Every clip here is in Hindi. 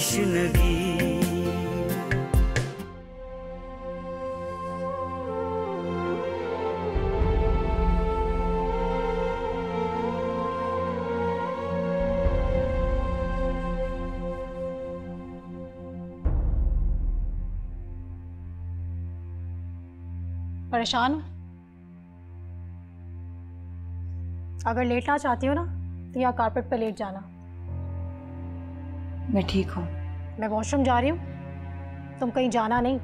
तशनगी। परेशान हो? अगर लेटना चाहती हो ना तो यहाँ कारपेट पे लेट जाना। मैं ठीक हूँ। मैं वॉशरूम जा रही हूँ, तुम कहीं जाना नहीं।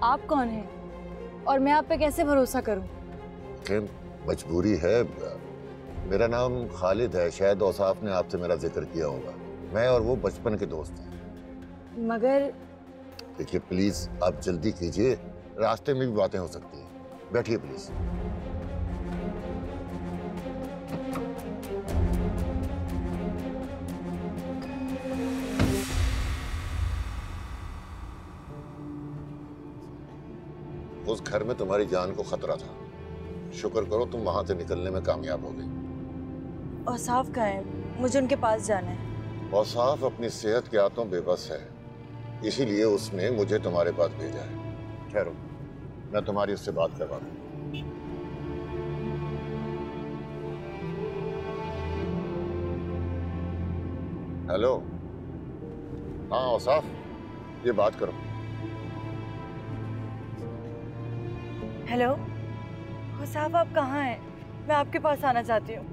आप कौन हैं और मैं आप पे कैसे भरोसा करूं? मजबूरी है। मेरा नाम खालिद है, शायद औसाफ ने आपसे मेरा जिक्र किया होगा। मैं और वो बचपन के दोस्त हैं। मगर देखिए प्लीज आप जल्दी कीजिए, रास्ते में भी बातें हो सकती हैं। बैठिए प्लीज। उस घर में तुम्हारी जान को खतरा था, शुक्र करो तुम वहां से निकलने में कामयाब हो गई। औसाफ कहाँ है? मुझे उनके पास जाना है। औसाफ अपनी सेहत के हाथों बेबस है, इसीलिए उसने मुझे तुम्हारे पास भेजा है। ठहरो, मैं तुम्हारी उससे बात करवा दूं। हेलो, हाँ औसाफ, ये बात करो। हेलो औसाफ, आप कहाँ हैं? मैं आपके पास आना चाहती हूँ।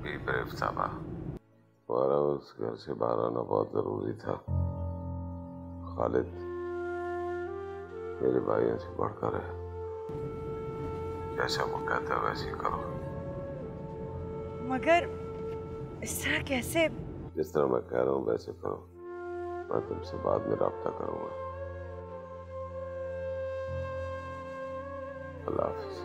हमारा उस घर से बाहर आना बहुत जरूरी था। खालिद मेरे भाइयों से बढ़कर है, जैसा वो कहता है वैसे ही करो। मगर इस तरह कैसे? जिस तरह मैं कह रहा हूँ वैसे करो, मैं तुमसे बाद में राब्ता करूंगा। अल्लाह हाफिज।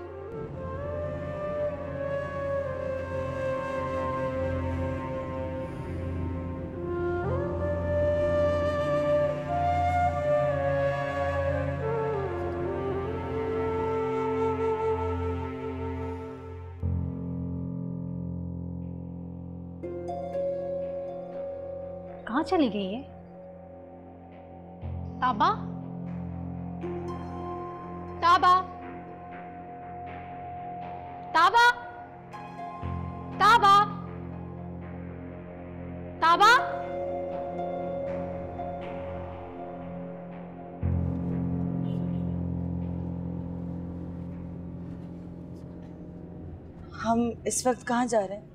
कहाँ चली गई है? ताबा, ताबा, ताबा, ताबा, ताबा। हम इस वक्त कहाँ जा रहे हैं?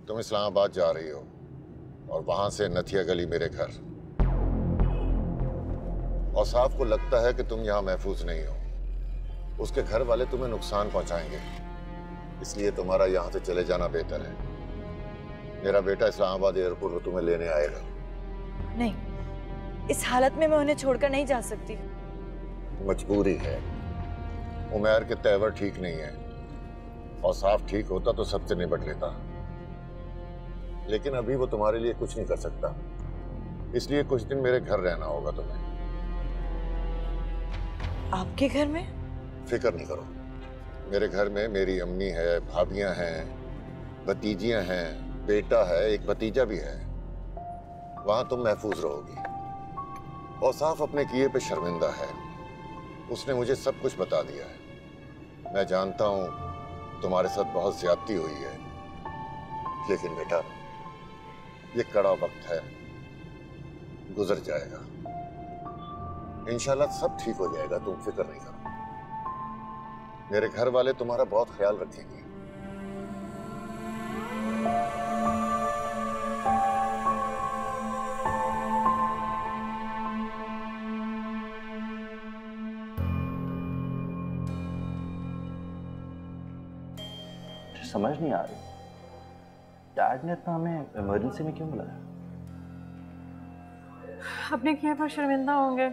तुम इस्लामाबाद जा रही हो और वहां से नथिया गली मेरे घर। औसाफ को लगता है कि तुम यहाँ महफूज नहीं हो, उसके घर वाले तुम्हें नुकसान पहुंचाएंगे, इसलिए तुम्हारा यहाँ से चले जाना बेहतर है। मेरा बेटा इस्लामाबाद एयरपोर्ट पर तुम्हें लेने आएगा। नहीं, इस हालत में मैं उन्हें छोड़कर नहीं जा सकती। मजबूरी है, उमैर के तेवर ठीक नहीं है। औसाफ ठीक होता तो सबसे निपट लेता, लेकिन अभी वो तुम्हारे लिए कुछ नहीं कर सकता, इसलिए कुछ दिन मेरे घर रहना होगा तुम्हें। आपके घर में? फिक्र नहीं करो, मेरे घर में मेरी अम्मी है, भाभियां हैं, भतीजियां हैं, बेटा है, एक भतीजा भी है। वहां तुम महफूज रहोगी। औसाफ अपने किए पे शर्मिंदा है, उसने मुझे सब कुछ बता दिया है। मैं जानता हूं तुम्हारे साथ बहुत ज्यादती हुई है, लेकिन बेटा ये कड़ा वक्त है, गुजर जाएगा। इंशाल्लाह सब ठीक हो जाएगा, तुम फिक्र नहीं करो। मेरे घर वाले तुम्हारा बहुत ख्याल रखेंगे। समझ नहीं आ रही, डैड ने इतना हमें इमरजेंसी में क्यों बुलाया? अपने किए पर शर्मिंदा होंगे,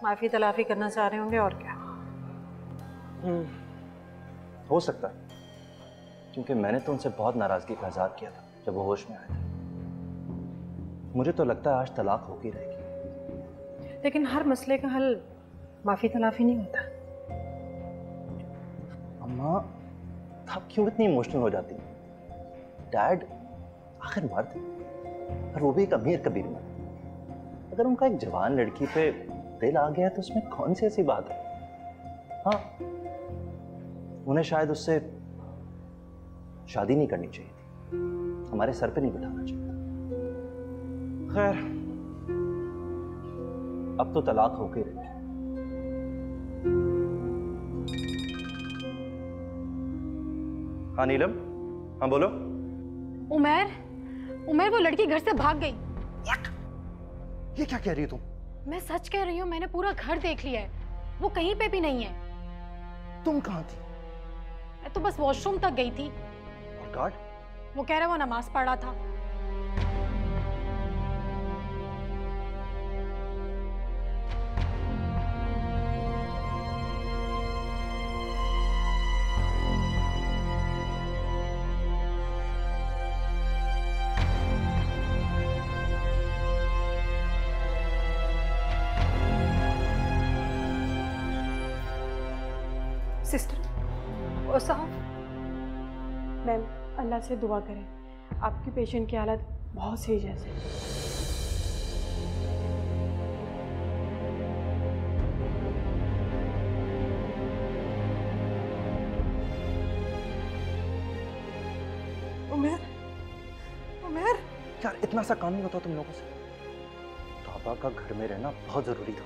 माफ़ी तलाफी करना चाह रहे होंगे और क्या। हो सकता है, क्योंकि मैंने तो उनसे बहुत नाराजगी का इजहार किया था जब वो होश में आए थे। मुझे तो लगता है आज तलाक होगी रहेगी। लेकिन हर मसले का हल माफ़ी तलाफी नहीं होता। अम्मा, आप क्यों इतनी इमोशनल हो जाती हैं? डैड आखिर मर्द है, और वो भी एक अमीर कबीर मर्द। अगर उनका एक जवान लड़की पे दिल आ गया तो उसमें कौन सी ऐसी बात है? हाँ, उन्हें शायद उससे शादी नहीं करनी चाहिए थी, हमारे सर पे नहीं बिठाना चाहिए था। खैर, अब तो तलाक होके रही। हाँ नीलम, हाँ बोलो। उमर वो लड़की घर से भाग गई। What? ये क्या कह रही हो तुम? मैं सच कह रही हूँ, मैंने पूरा घर देख लिया है, वो कहीं पे भी नहीं है। तुम कहाँ थी? मैं तो बस वॉशरूम तक गई थी। और गार्ड? वो कह रहा वो नमाज पढ़ रहा था। सिस्टर और साहब, मैम अल्लाह से दुआ करें, आपकी पेशेंट की हालत बहुत सीरियस है। उमेर यार इतना सा काम नहीं होता तुम लोगों से। तौबा का घर में रहना बहुत जरूरी था,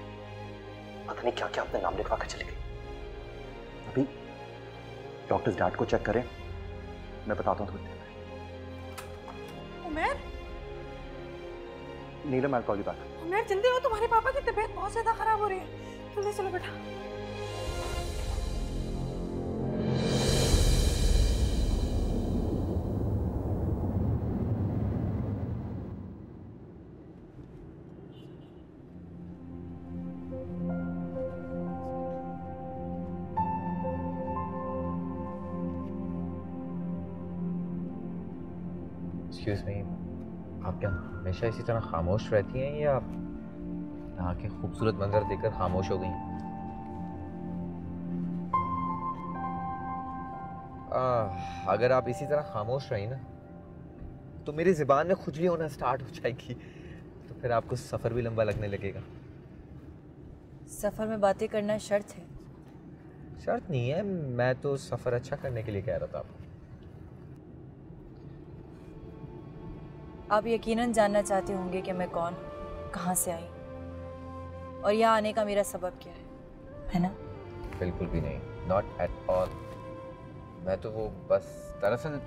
पता नहीं क्या क्या अपने नाम लिखवा कर चली गई। अभी डॉक्टर्स डैड को चेक करें, मैं बताता हूँ थोड़ी देर में। Umer, Neelam, I will call you back. Umer जल्दी हो, तुम्हारे पापा की तबीयत बहुत ज्यादा खराब हो रही है। जल्दी चलो बेटा। एक्सक्यूज मी, आप क्या हमेशा इसी तरह खामोश रहती हैं या आप यहाँ के खूबसूरत मंजर देखकर खामोश हो गई हैं? अगर आप इसी तरह खामोश रही ना तो मेरी ज़ुबान में खुजली होना स्टार्ट हो जाएगी, तो फिर आपको सफ़र भी लंबा लगने लगेगा। सफ़र में बातें करना शर्त है? शर्त नहीं है, मैं तो सफ़र अच्छा करने के लिए कह रहा था आपको। आप यकीनन जानना चाहते होंगे कि मैं कौन, कहाँ से आई और यहाँ आने का मेरा सबब क्या है ना? बिल्कुल भी नहीं, नॉट एट ऑल। मैं तो वो बस दरअसल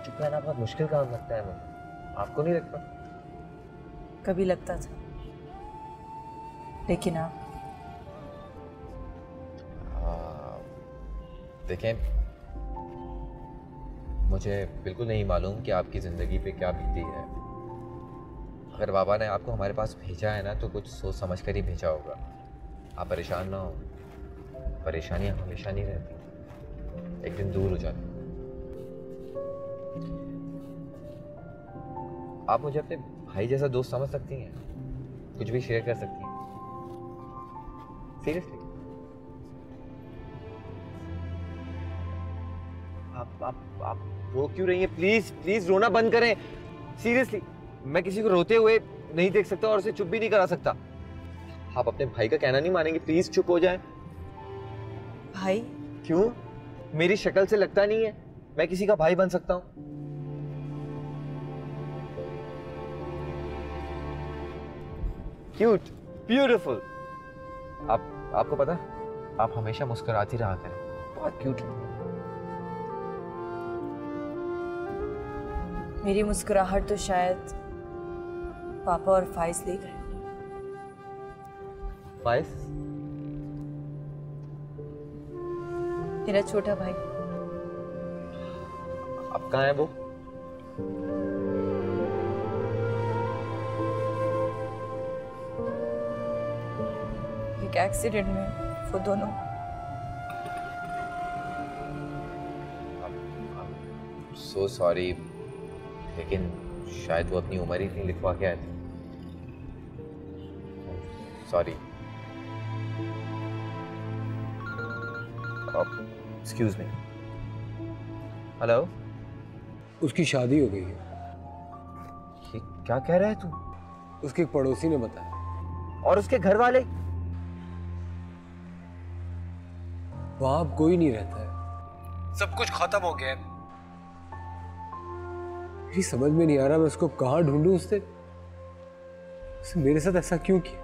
चुप रहना बहुत मुश्किल काम लगता है मुझे, आपको नहीं लगता? कभी लगता था, लेकिन आप देखें, मुझे बिल्कुल नहीं मालूम कि आपकी ज़िंदगी पे क्या बीती है। अगर बाबा ने आपको हमारे पास भेजा है ना तो कुछ सोच समझ कर ही भेजा होगा। आप परेशान ना हो, परेशानियाँ हमेशा नहीं रहती, एक दिन दूर हो जाती। आप मुझे अपने भाई जैसा दोस्त समझ सकती हैं, कुछ भी शेयर कर सकती हैं। सीरियसली आप रो क्यों रही हैं? प्लीज प्लीज रोना बंद करें। सीरियसली, मैं किसी को रोते हुए नहीं देख सकता और उसे चुप भी नहीं करा सकता। आप अपने भाई का कहना नहीं मानेंगे, प्लीज चुप हो जाएं। भाई? क्यों? मेरी शक्ल से लगता नहीं है मैं किसी का भाई बन सकता हूं? Cute, beautiful. आपको पता है, आप हमेशा मुस्कुराती रहा करें, बहुत क्यूट। मेरी मुस्कुराहट तो शायद पापा और फाइज ले गए। फाइज? मेरा छोटा भाई। अब कहाँ है वो? एक एक्सीडेंट में वो दोनों। सो सॉरी, लेकिन शायद वो अपनी उम्र ही नहीं लिखवा के आए थे। सॉरी। Excuse me. हेलो। उसकी शादी हो गई है। ये क्या कह रहा है तू? उसके एक पड़ोसी ने बताया। और उसके घर वाले? वहां अब कोई नहीं रहता है, सब कुछ खत्म हो गया है। मेरी समझ में नहीं आ रहा मैं उसको कहाँ ढूंढूं। उसने मेरे साथ ऐसा क्यों किया?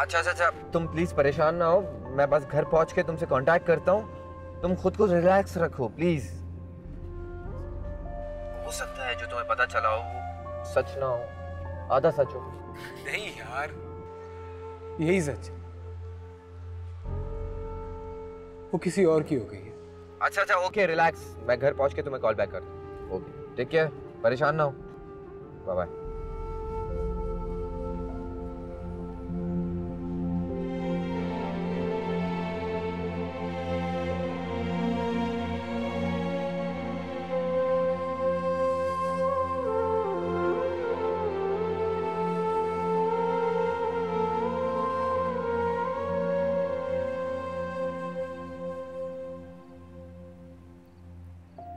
अच्छा, तुम प्लीज परेशान ना हो, मैं बस घर पहुंच के तुमसे कांटेक्ट करता हूँ। तुम खुद को रिलैक्स रखो प्लीज। हो सकता है जो तुम्हें पता चला हो वो सच ना हो, आधा सच हो। नहीं यार, यही सच है। वो किसी और की हो गई है। अच्छा, ओके, रिलैक्स। मैं घर पहुंच के तुम्हें कॉल बैक करता हूँ। ओके, टेक केयर, परेशान ना हो। Bye bye.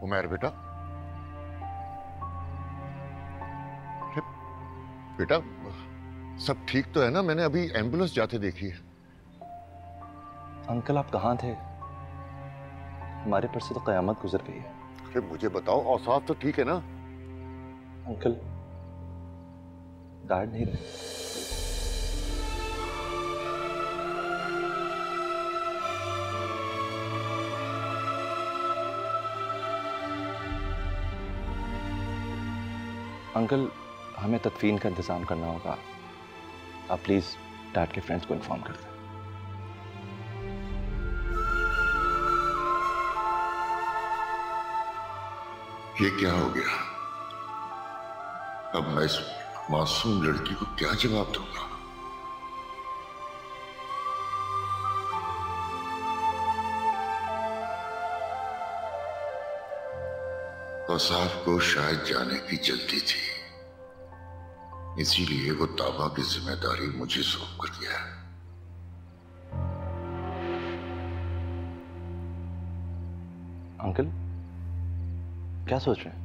उमैर बेटा, बेटा सब ठीक तो है ना? मैंने अभी एम्बुलेंस जाते देखी है। अंकल आप कहाँ थे? हमारे पर से तो कयामत गुजर गई है। अरे मुझे बताओ, औसाफ तो ठीक है ना? अंकल डैड नहीं रहे। अंकल हमें तदफीन का इंतजाम करना होगा। आप प्लीज डैड के फ्रेंड्स को इन्फॉर्म कर दें। ये क्या हो गया? अब मैं इस मासूम लड़की को क्या जवाब दूंगा? औसाफ को शायद जाने की जल्दी थी, इसीलिए वो ताबा की जिम्मेदारी मुझे सौंप कर दिया। अंकल क्या सोच रहे हैं?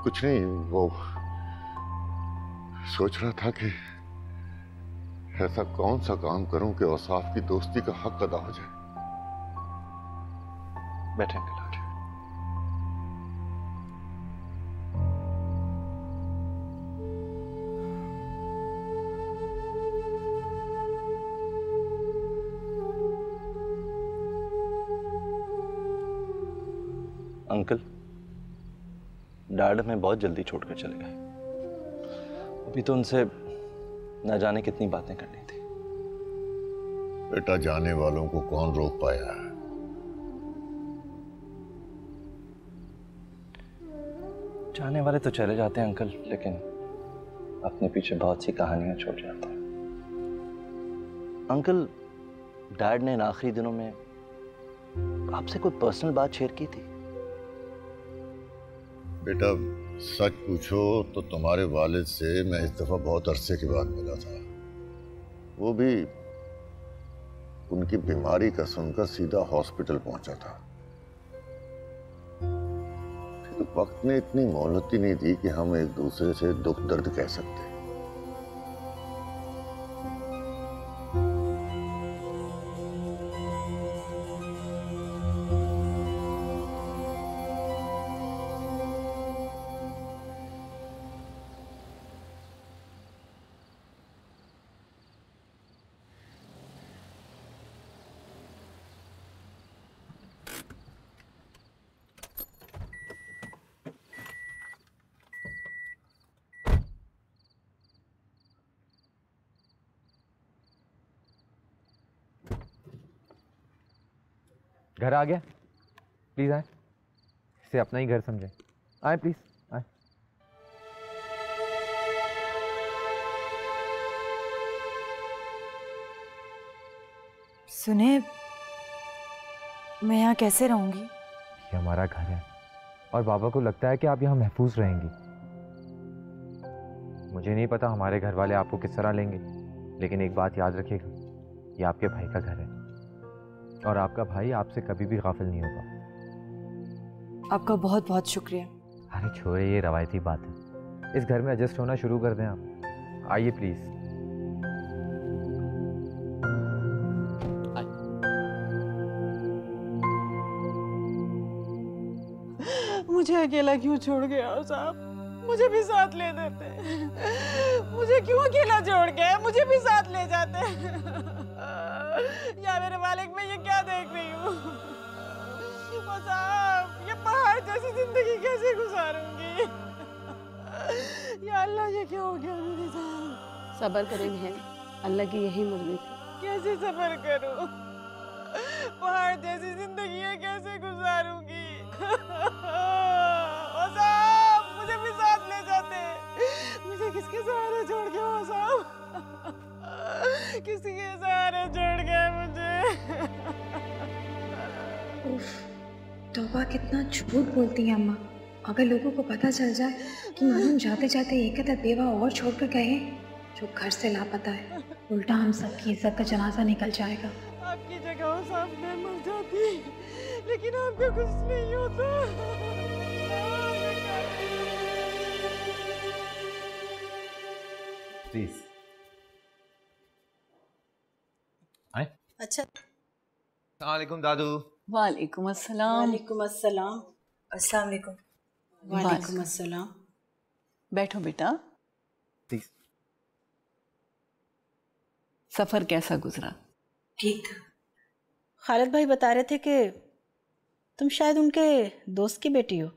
कुछ नहीं, वो सोच रहा था कि ऐसा कौन सा काम करूं कि औसाफ की दोस्ती का हक अदा हो जाए। बैठे अंकल, आ जाए। अंकल डैड हमें बहुत जल्दी छोड़कर चले गए। अभी तो उनसे न जाने कितनी बातें करनी थी। बेटा, जाने वालों को कौन रोक पाया है? जाने वाले तो चले जाते हैं अंकल, लेकिन अपने पीछे बहुत सी कहानियां छोड़ जाते हैं। अंकल डैड ने इन आखिरी दिनों में आपसे कोई पर्सनल बात शेयर की थी? बेटा सच पूछो तो तुम्हारे वालिद से मैं इस दफा बहुत अरसे के बाद मिला था। वो भी उनकी बीमारी का सुनकर सीधा हॉस्पिटल पहुंचा था। फिर वक्त ने इतनी मोहलत ही नहीं दी कि हम एक दूसरे से दुख दर्द कह सकते। घर आ गया, प्लीज़ आए, इसे अपना ही घर समझें, आए प्लीज़ आए। सुने, मैं यहाँ कैसे रहूँगी? ये हमारा घर है और बाबा को लगता है कि आप यहाँ महफूज रहेंगी। मुझे नहीं पता हमारे घर वाले आपको किस तरह लेंगे, लेकिन एक बात याद रखिएगा, ये आपके भाई का घर है और आपका भाई आपसे कभी भी गाफिल नहीं होगा। आपका बहुत बहुत शुक्रिया। अरे छोड़े, ये रवायती बात है, इस घर में एडजस्ट होना शुरू कर दें आप। आइए प्लीज़। मुझे अकेला क्यों छोड़ गया हो साहब? मुझे भी साथ ले देते। मुझे क्यों अकेला छोड़ गए? मुझे भी साथ ले जाते। या मेरे मालिक, मैं ये क्या देख रही हूँ? ओ साहब, ये पहाड़ जैसी जिंदगी कैसे गुजारूंगी? या अल्लाह, ये क्या हो गया मेरे साथ? सब्र करें बहन, अल्लाह की यही मर्जी थी। कैसे सब्र करूं? पहाड़ जैसी जिंदगी है, कैसे गुजारूंगी? ओ साहब, मुझे भी साथ ले जाते। मुझे किसके सहारे छोड़ गए हो साहब? किसी के सहारे छोड़ गए मुझे। तौबा, कितना झूठ बोलती है अम्मा। अगर लोगों को पता चल जाए कि मालूम जाते जाते एक कदर बेवा और छोड़कर गए हैं जो घर से लापता है, उल्टा हम सबकी इज्जत का जनाजा निकल जाएगा। आपकी जगह हो साहब, मैं मर जाती, लेकिन आपका कुछ नहीं होता। प्लीज आए। अच्छा। अस्सलाम वालेकुम दादू। वालेकुम अस्सलाम। वालेकुम अस्सलाम। अस्सलाम वालेकुम। वालेकुम अस्सलाम। बैठो बेटा। प्लीज। सफर कैसा गुजरा? ठीक। खालिद भाई बता रहे थे कि तुम शायद उनके दोस्त की बेटी हो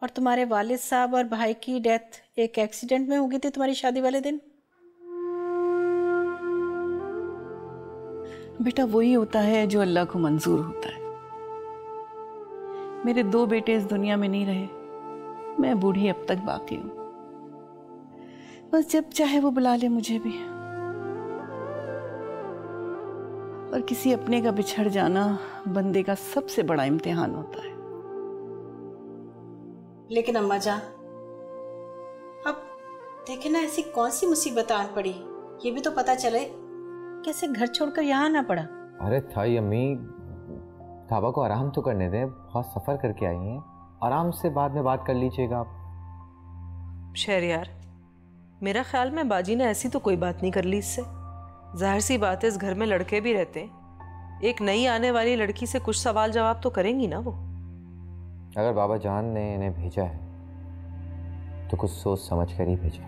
और तुम्हारे वालिद साहब और भाई की डेथ एक एक्सीडेंट में हो गई थी तुम्हारी शादी वाले दिन। बेटा, वही होता है जो अल्लाह को मंजूर होता है। मेरे 2 बेटे इस दुनिया में नहीं रहे, मैं बूढ़ी अब तक बाकी हूँ। बस जब चाहे वो बुला ले मुझे भी। और किसी अपने का बिछड़ जाना बंदे का सबसे बड़ा इम्तिहान होता है। लेकिन अम्मा जान, अब देखे ना, ऐसी कौन सी मुसीबत आन पड़ी, ये भी तो पता चले। कैसे घर छोड़कर यहाँ आना पड़ा? अरे थाई अम्मी, थाबा को आराम तो करने दें, बहुत सफ़र करके आई हैं, आराम से बाद में बात कर लीजिएगा आप। शहरयार, मेरा ख्याल में बाजी ने ऐसी तो कोई बात नहीं कर ली इससे। जाहिर सी बात है, इस घर में लड़के भी रहते हैं, एक नई आने वाली लड़की से कुछ सवाल जवाब तो करेंगी ना वो। अगर बाबा जान ने इन्हें भेजा है तो कुछ सोच समझ कर ही भेजा।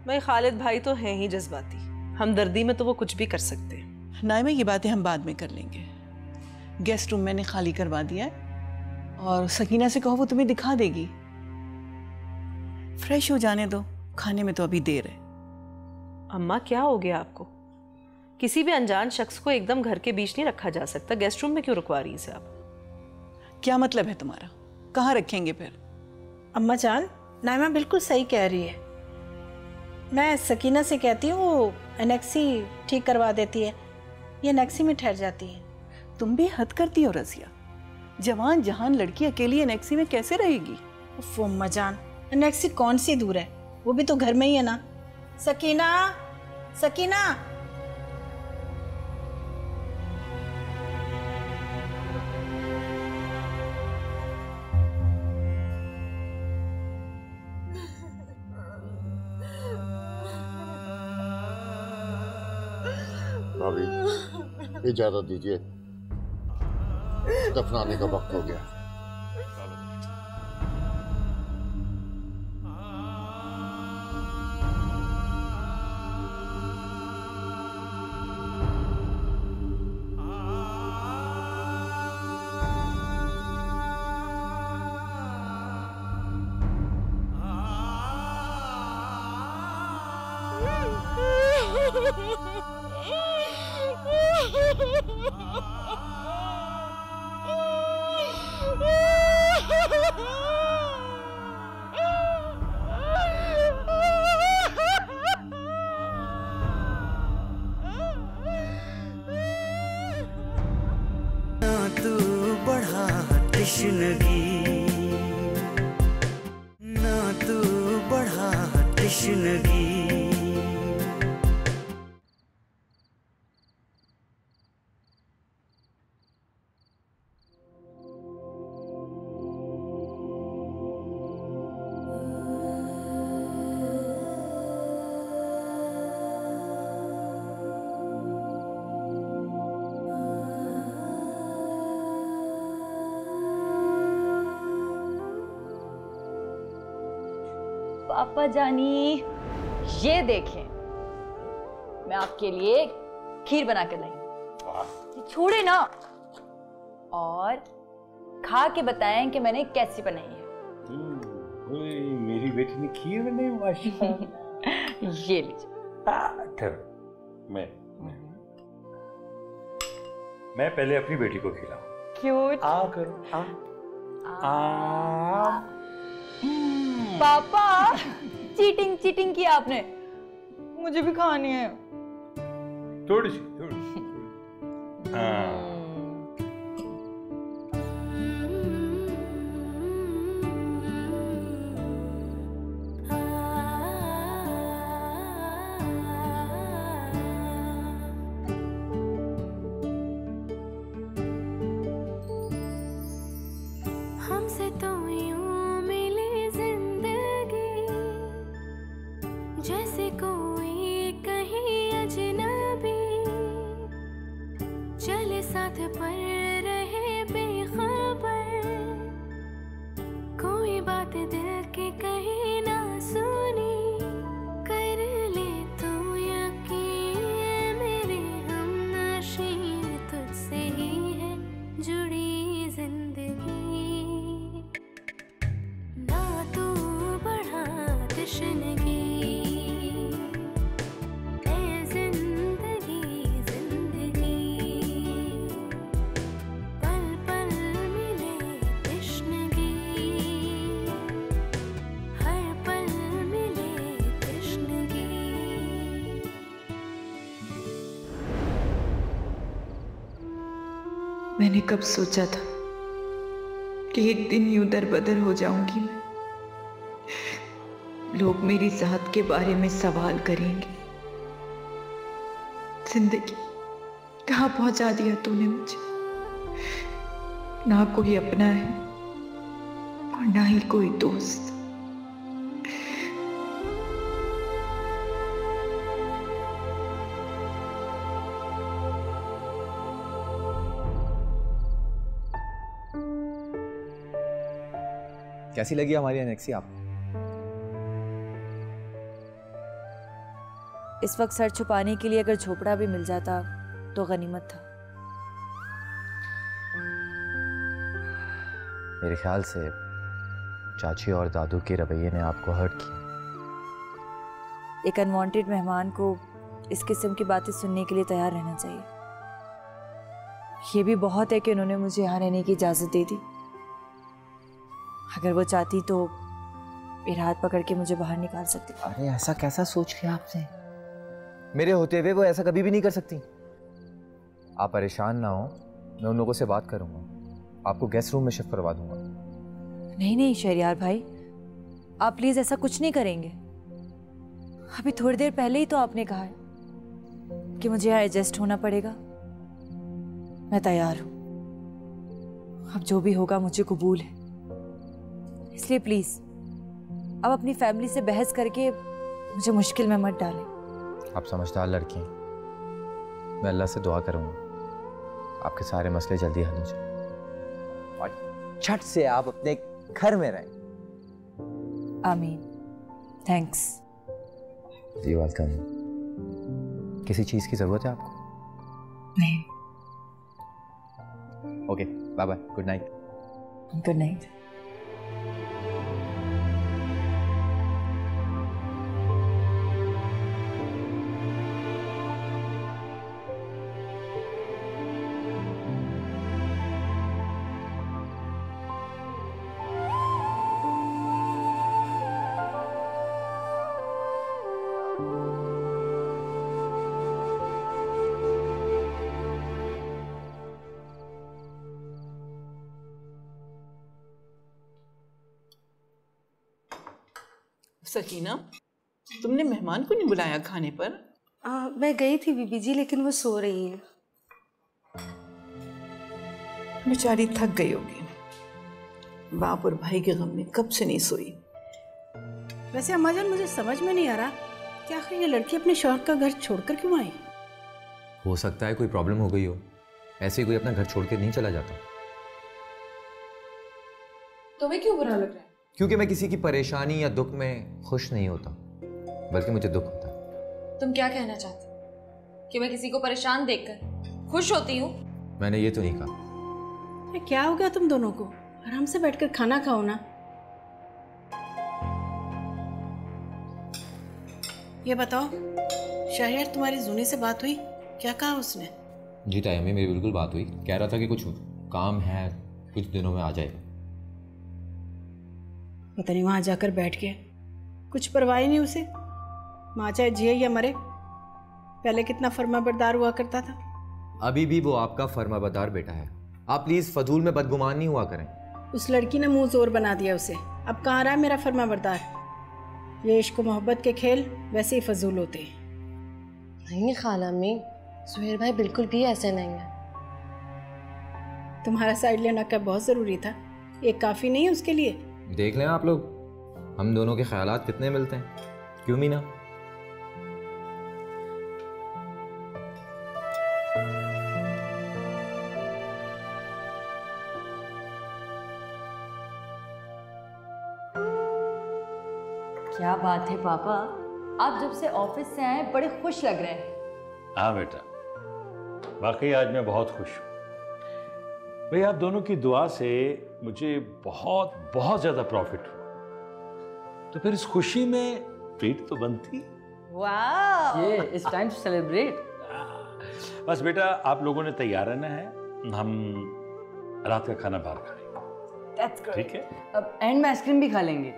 भाई खालिद भाई तो हैं ही जज्बाती, हमदर्दी में तो वो कुछ भी कर सकते हैं। नाइमा, ये बातें हम बाद में कर लेंगे। गेस्ट रूम मैंने खाली करवा दिया है और सकीना से कहो वो तुम्हें दिखा देगी। फ्रेश हो जाने दो, खाने में तो अभी देर है। अम्मा, क्या हो गया आपको? किसी भी अनजान शख्स को एकदम घर के बीच नहीं रखा जा सकता। गेस्ट रूम में क्यों रुकवा रही है आप? क्या मतलब है तुम्हारा? कहाँ रखेंगे फिर? अम्मा जान, नाइमा बिल्कुल सही कह रही है। मैं सकीना से कहती हूँ वो एनेक्सी ठीक करवा देती है, ये एनेक्सी में ठहर जाती है। तुम भी हद करती हो रजिया, जवान जहान लड़की अकेली एनेक्सी में कैसे रहेगी? उफ अम्मा जान, एनेक्सी कौन सी दूर है, वो भी तो घर में ही है ना। सकीना, सकीना। भाभी, इजाजत दीजिए, दफनाने का वक्त हो गया। तू बढ़ा तश्नगी, ना तू बढ़ा तश्नगी। पापा जानी, ये देखें, मैं आपके लिए खीर बना के लाई। छोड़े ना, और खा के बताएं कि मैंने कैसी बनाई है। मेरी बेटी ने खीर बनाई, माशाल्लाह। ये लीजिए। ठहरो, मैं पहले अपनी बेटी को खिलाऊं। क्यूट। आ करो, आ। पापा, चीटिंग की आपने, मुझे भी खानी है। थोड़ी सी। हाँ। हमसे तो यूं मिली जिंदगी, जैसे कोई कहीं अजनबी, चले साथ पर रहे बेखबर, कोई बात दिल की कहीं ना सुनी, कर ले तू यकीन मेरे हमनशी, तुझसे ही है जुड़ी जिंदगी। ना तू बढ़ा तश्नगी, ए जिंदगी जिंदगी, पल पल मिले तश्नगी, हर पल मिले तश्नगी। मैंने कब सोचा था कि एक दिन यूं दरबदर हो जाऊंगी मैं, लोग मेरी जात के बारे में सवाल करेंगे। जिंदगी कहाँ पहुंचा दिया तूने मुझे, ना कोई अपना है और ना ही कोई दोस्त। कैसी लगी हमारी एनेक्सी आपको? इस वक्त सर छुपाने के लिए अगर झोपड़ा भी मिल जाता तो गनीमत था। मेरे ख्याल से चाची और दादू के रवैये ने आपको हर्ट किया। एक अनवांटेड मेहमान को इस किस्म की बातें सुनने के लिए तैयार रहना चाहिए। ये भी बहुत है कि उन्होंने मुझे यहाँ रहने की इजाज़त दे दी। अगर वो चाहती तो मेरा हाथ पकड़ के मुझे बाहर निकाल सकती। अरे ऐसा कैसा सोच लिया आपने? मेरे होते हुए वो ऐसा कभी भी नहीं कर सकती। आप परेशान ना हो, मैं उन लोगों से बात करूंगा, आपको गेस्ट रूम में शिफ्ट करवा दूंगा। नहीं शहरियार भाई, आप प्लीज ऐसा कुछ नहीं करेंगे। अभी थोड़ी देर पहले ही तो आपने कहा है कि मुझे यहाँ एडजस्ट होना पड़ेगा। मैं तैयार हूं, अब जो भी होगा मुझे कबूल है। इसलिए प्लीज अब अपनी फैमिली से बहस करके मुझे मुश्किल में मत डालें। आप समझदार लड़की हैं, मैं अल्लाह से दुआ करूंगा आपके सारे मसले जल्दी हल हो जाए और झट से आप अपने घर में रहें। आमीन। थैंक्स। जी वेलकम। किसी चीज की जरूरत है आपको? नहीं। Okay, bye bye, good night. Good night. Sakina, तुमने मेहमान को नहीं बुलाया खाने पर? मैं गई थी बीबी जी, लेकिन वो सो रही है। बेचारी थक गई होगी, बाप और भाई के गम में कब से नहीं सोई। वैसे अम्मा जान, मुझे समझ में नहीं आ रहा कि आखिर ये लड़की अपने शौहर का घर छोड़कर क्यों आई? हो सकता है कोई प्रॉब्लम हो गई हो, ऐसे ही कोई अपना घर छोड़ के नहीं चला जाता। तुम्हें क्यों बुरा लग रहा है? क्योंकि मैं किसी की परेशानी या दुख में खुश नहीं होता, बल्कि मुझे दुख होता है। तुम क्या कहना चाहते हो कि मैं किसी को परेशान देखकर खुश होती हूँ? मैंने ये तो नहीं कहा। क्या हो गया तुम दोनों को? आराम से बैठकर खाना खाओ ना। ये बताओ, शहरियार तुम्हारी जूनी से बात हुई? क्या कहा उसने? जी ताई अम्मी, मेरी बिल्कुल बात हुई। कह रहा था कि कुछ काम है, कुछ दिनों में आ जाएगा। पता नहीं वहां जाकर बैठ गया, कुछ परवाह ही नहीं उसे। माँ चाहे जिए या मरे, पहले कितना फर्माबरदार हुआ करता था। अभी भी वो आपका फर्माबरदार बेटा है। आप प्लीज फजूल में बदगुमान नहीं हुआ करें। उस लड़की ने मुंह जोर बना दिया उसे। अब कहाँ रहा मेरा फर्माबरदार? ये इश्क मोहब्बत के खेल वैसे ही फजूल होते हैं। नहीं खाला अम्मी, सुहेल भाई बिल्कुल भी ऐसे नहीं है। तुम्हारा साइड लेना क्या बहुत ज़रूरी था? एक काफ़ी नहीं है उसके लिए? देख लें आप लोग, हम दोनों के ख्यालात कितने मिलते हैं, क्यों मीना? क्या बात है पापा, आप जब से ऑफिस से आए बड़े खुश लग रहे हैं। हाँ बेटा, वाकई आज मैं बहुत खुश हूँ भाई। आप दोनों की दुआ से मुझे बहुत बहुत ज्यादा प्रॉफिट हुआ, तो फिर इस खुशी में ट्रीट तो बनती। वाह, ये इट्स टाइम टू सेलिब्रेट। बस बेटा, आप लोगों ने तैयार रहना है, हम रात का खाना बाहर खाएंगे। That's good. ठीक है, अब एंड में आइसक्रीम भी खा लेंगे।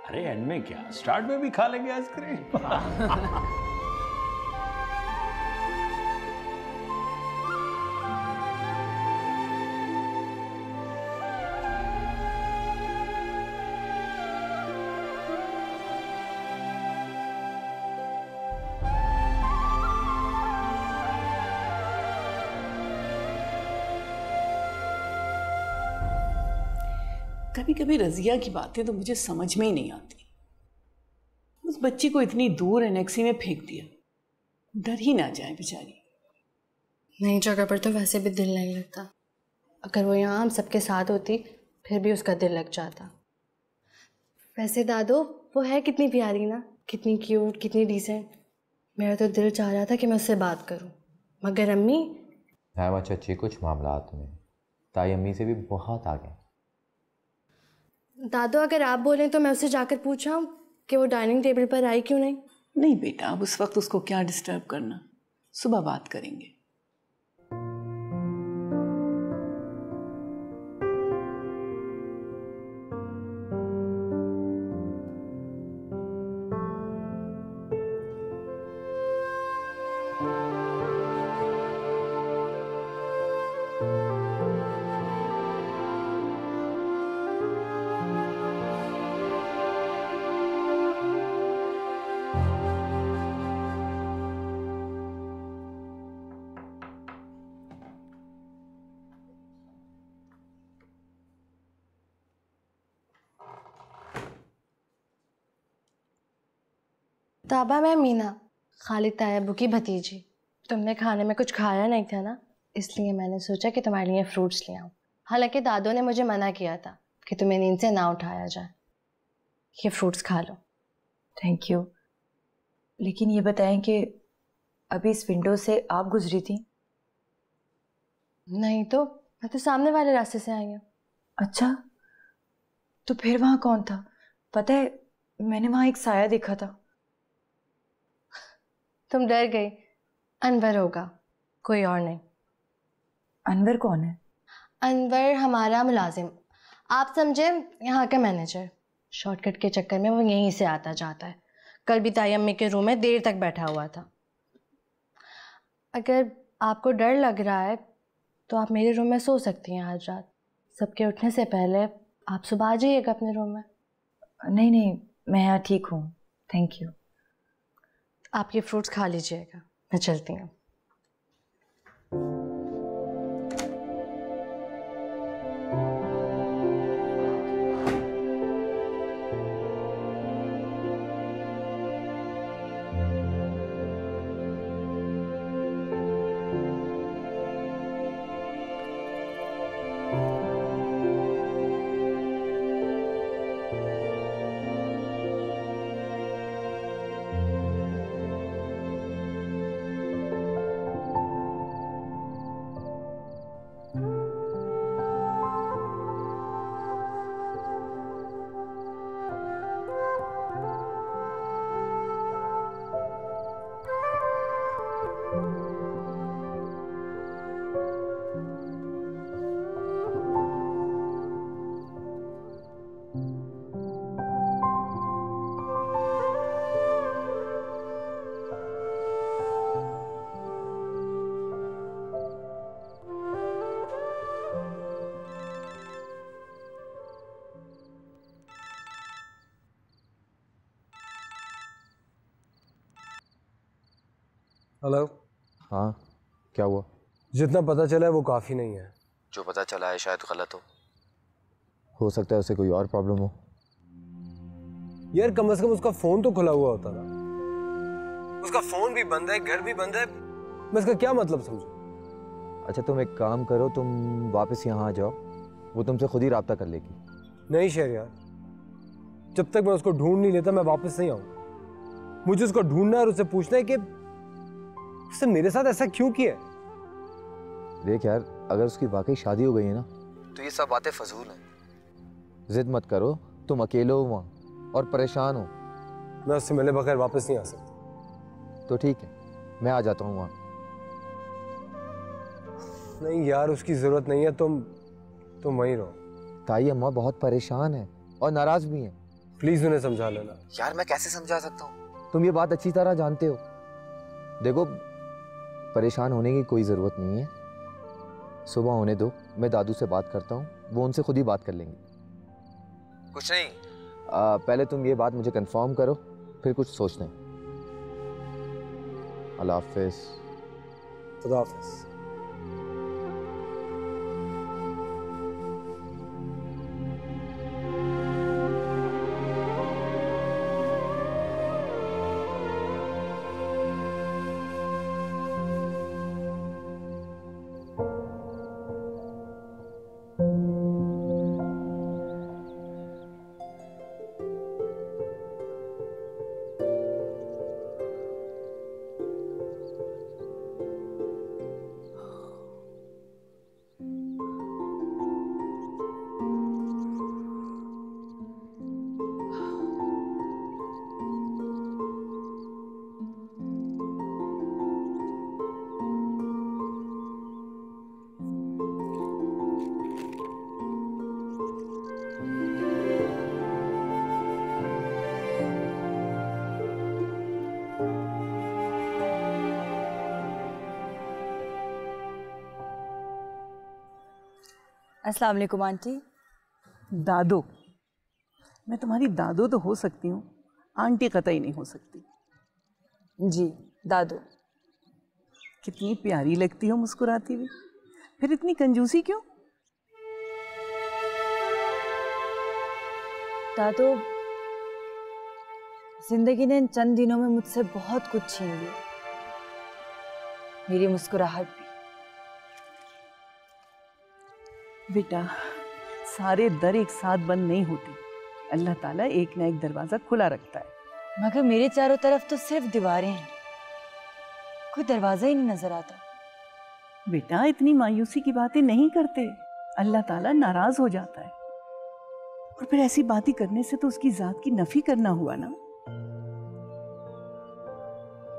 अरे एंड में क्या, स्टार्ट में भी खा लेंगे आइसक्रीम। कभी कभी रजिया की बातें तो मुझे समझ में ही नहीं आती। उस बच्ची को इतनी दूर एनेक्सी में फेंक दिया, डर ही ना जाए बेचारी। नई जगह पर तो वैसे भी दिल नहीं लगता। अगर वो यहाँ हम सबके साथ होती फिर भी उसका दिल लग जाता। वैसे दादो, वो है कितनी प्यारी ना, कितनी क्यूट, कितनी डिसेंट। मेरा तो दिल चाह रहा था कि मैं उससे बात करूं, मगर अम्मी। मैम चाची कुछ मामलात में ताई अम्मी से भी बहुत आगे। दादो, अगर आप बोलें तो मैं उससे जाकर पूछाऊं कि वो डाइनिंग टेबल पर आई क्यों नहीं? नहीं बेटा, अब उस वक्त उसको क्या डिस्टर्ब करना, सुबह बात करेंगे। ताबा, मैं मीना, खालिद तायबू की भतीजी। तुमने खाने में कुछ खाया नहीं था ना, इसलिए मैंने सोचा कि तुम्हारे लिए फ्रूट्स ले आऊं। हालांकि दादो ने मुझे मना किया था कि तुम्हें नींद से ना उठाया जाए। ये फ्रूट्स खा लो। Thank you. लेकिन ये बताएं कि अभी इस विंडो से आप गुजरी थी? नहीं तो, मैं तो सामने वाले रास्ते से आई हूँ। अच्छा, तो फिर वहाँ कौन था? पता है, मैंने वहाँ एक साया देखा था। तुम डर गई। अनवर होगा, कोई और नहीं। अनवर कौन है? अनवर हमारा मुलाजिम, आप समझे, यहाँ का मैनेजर। शॉर्टकट के चक्कर में वो यहीं से आता जाता है। कल भी ताई अम्मी के रूम में देर तक बैठा हुआ था। अगर आपको डर लग रहा है तो आप मेरे रूम में सो सकती हैं आज रात। सबके उठने से पहले आप सुबह आ जाइएगा अपने रूम में। नहीं नहीं, मैं यहाँ ठीक हूँ, थैंक यू। आप ये फ्रूट्स खा लीजिएगा, मैं चलती हूँ। हेलो। हाँ, क्या हुआ? जितना पता चला है वो काफ़ी नहीं है। जो पता चला है शायद गलत हो सकता है उसे कोई और प्रॉब्लम हो। यार कम से कम उसका फ़ोन तो खुला हुआ होता ना। उसका फ़ोन भी बंद है, घर भी बंद है, मैं इसका क्या मतलब समझूं? अच्छा तुम एक काम करो, तुम वापस यहाँ आ जाओ, वो तुमसे खुद ही राब्ता कर लेगी। नहीं शहरयार, जब तक मैं उसको ढूंढ नहीं लेता मैं वापस नहीं आऊँगा। मुझे उसको ढूंढना है और उससे पूछना है कि उसने मेरे साथ ऐसा क्यों किया। देख यार, अगर उसकी वाकई शादी हो गई है ना तो ये सब बातें फजूल हैं। जिद मत करो, तुम अकेले हो वहाँ और परेशान हो। मैं उससे मिले बगैर वापस नहीं आ सकता। तो ठीक है, मैं आ जाता हूँ वहाँ। नहीं यार, उसकी जरूरत नहीं है, तुम वहीं रहो। ताई अम्मा बहुत परेशान है और नाराज भी हैं। प्लीज उन्हें समझा लेना। यार मैं कैसे समझा सकता हूँ, तुम ये बात अच्छी तरह जानते हो। देखो, परेशान होने की कोई ज़रूरत नहीं है। सुबह होने दो, मैं दादू से बात करता हूँ, वो उनसे खुद ही बात कर लेंगे। कुछ नहीं, पहले तुम ये बात मुझे कंफर्म करो, फिर कुछ सोचते हैं। अल्लाह हाफिज़। खुदा हाफिज़। अस्सलाम वालेकुम आंटी। दादो, मैं तुम्हारी दादो तो हो सकती हूँ, आंटी कतई नहीं हो सकती। जी दादो। कितनी प्यारी लगती हो मुस्कुराती हुई, फिर इतनी कंजूसी क्यों? दादो, जिंदगी ने इन चंद दिनों में मुझसे बहुत कुछ छीन लिया, मेरी मुस्कुराहट भी। बेटा, सारे दर एक साथ बंद नहीं होते, अल्लाह ताला एक ना एक दरवाजा खुला रखता है। मगर मेरे चारों तरफ तो सिर्फ दीवारें हैं, कोई दरवाजा ही नहीं नजर आता। बेटा, इतनी मायूसी की बातें नहीं करते, अल्लाह ताला नाराज हो जाता है। और फिर ऐसी बातें करने से तो उसकी जात की नफी करना हुआ ना।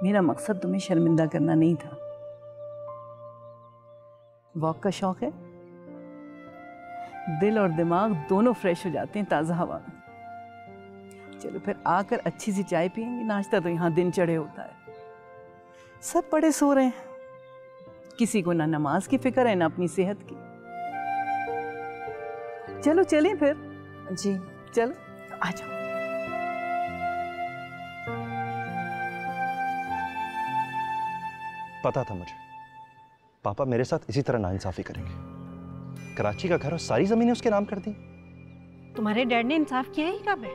मेरा मकसद तुम्हें शर्मिंदा करना नहीं था। वॉक का शौक है? दिल और दिमाग दोनों फ्रेश हो जाते हैं ताज़ा हवा में। चलो फिर आकर अच्छी सी चाय पियेंगे, नाश्ता तो यहाँ दिन चढ़े होता है। सब पड़े सो रहे हैं, किसी को ना नमाज की फिक्र है ना अपनी सेहत की। चलो चलें फिर। जी चलो, आ जाओ। पता था मुझे पापा मेरे साथ इसी तरह नाइंसाफी करेंगे। कराची का घर और सारी जमीनें उसके नाम कर दी। तुम्हारे डैड ने इंसाफ किया ही कब है?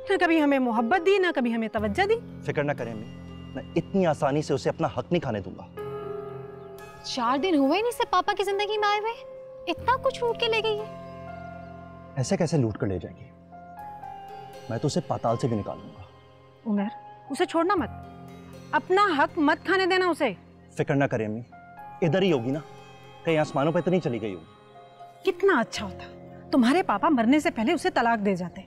ना कभी हमें मोहब्बत दी, ना कभी हमें तवज्जो दी। फिक्र ना करें अम्मी, मैं इतनी आसानी से उसे अपना हक नहीं खाने दूंगा। 4 दिन हुए ही नहीं से पापा की जिंदगी में आए हुए, इतना कुछ लूट के ले गई है। ऐसे कैसे लूट कर ले जाएगी? मैं तो उसे पाताल से भी निकालूंगा। उमर, उसे छोड़ना मत, अपना हक मत खाने देना उसे। फिक्र ना करें अम्मी, इधर ही होगी ना, कहीं आसमानों पर तो नहीं चली गई होगी। कितना अच्छा होता तुम्हारे पापा मरने से पहले उसे तलाक दे जाते।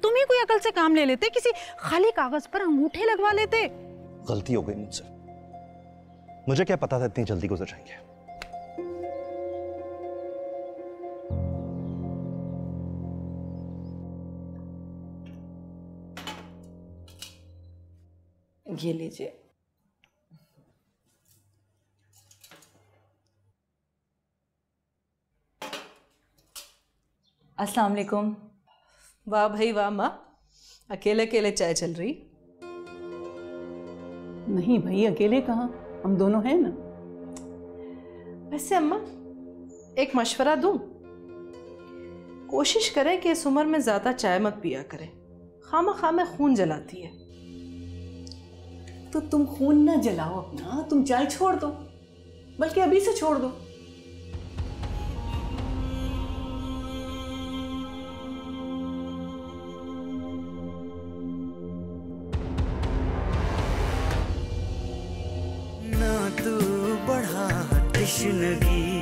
तुम ही कोई अकल से काम ले लेते, किसी खाली कागज पर अंगूठे लगवा लेते। गलती हो गई मुझसे, मुझे क्या पता था इतनी जल्दी गुजर जाएंगे। ये लीजिए। अस्सलाम वालेकुम। वाह भाई वाह माँ, अकेले अकेले चाय चल रही? नहीं भाई, अकेले कहाँ, हम दोनों हैं ना। वैसे अम्मा एक मशवरा दूं, कोशिश करें कि इस उम्र में ज्यादा चाय मत पिया करें, खामा खामे खून जलाती है। तो तुम खून ना जलाओ अपना, तुम चाय छोड़ दो, बल्कि अभी से छोड़ दो। ना तू बढ़ा तश्नगी